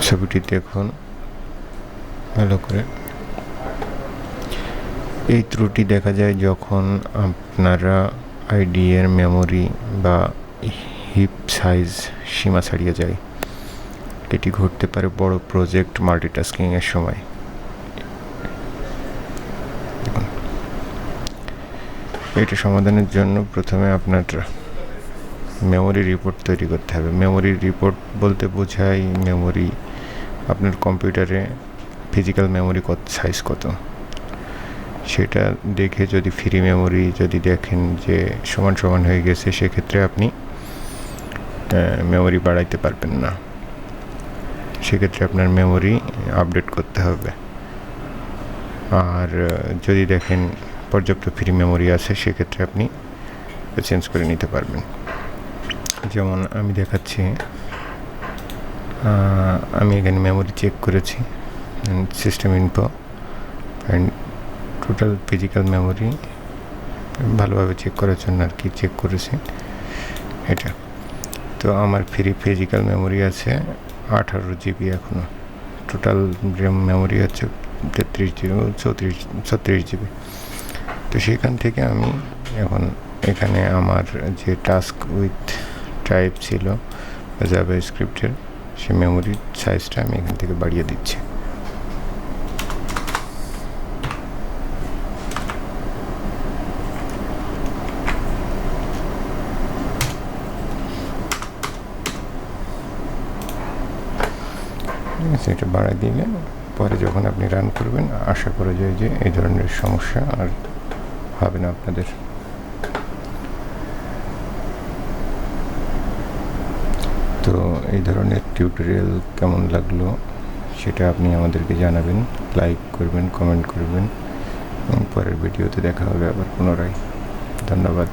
ছবিটি দেখুন ভালো করে। এই ত্রুটি দেখা যায় যখন আপনারা আইডি এর মেমোরি বা হিপ সাইজ সীমা ছাড়িয়ে যায়। এটি ঘটতে পারে বড় প্রজেক্ট মাল্টিটাস্কিং এর সময়। এটি সমাধানের জন্য প্রথমে আপনার মেমোরি রিপোর্ট তৈরি করতে হবে। মেমোরি রিপোর্ট বলতে বোঝায় মেমোরি আপনার কম্পিউটারে ফিজিক্যাল মেমোরি সাইজ কত, সেটা দেখে যদি ফ্রি মেমোরি যদি দেখেন যে সমান সমান হয়ে গেছে, সেক্ষেত্রে আপনি মেমোরি বাড়াইতে পারবেন না। সেক্ষেত্রে আপনার মেমোরি আপডেট করতে হবে। আর যদি দেখেন পর্যাপ্ত ফ্রি মেমোরি আছে, সেক্ষেত্রে আপনি চেঞ্জ করে নিতে পারবেন। যেমন আমি দেখাচ্ছি, আমি এখানে মেমোরি চেক করেছি, system info and total physical memory ভালোভাবে চেক করার জন্য আর কি চেক করেছি এটা। তো আমার ফ্রি ফিজিক্যাল মেমোরি আছে 18 জিবি। এখনও টোটাল মেমোরি হচ্ছে 33 জিবি, 36 জিবি। তো সেখান থেকে আমি এখন এখানে আমার যে টাস্ক উইথ টাইপ ছিল জাভা স্ক্রিপ্টের, সেই মেমোরির সাইজটা আমি এখান থেকে বাড়িয়ে দিচ্ছি। এটা বাড়াই দিলে পরে যখন আপনি রান করবেন, আশা করা যায় যে এই ধরনের সমস্যা আর হবে না আপনাদের। তো এই ধরনের টিউটোরিয়াল কেমন লাগলো সেটা আপনি আমাদেরকে জানাবেন, লাইক করবেন, কমেন্ট করবেন, এবং পরের ভিডিওতে দেখা হবে আবার পুনরায়। ধন্যবাদ।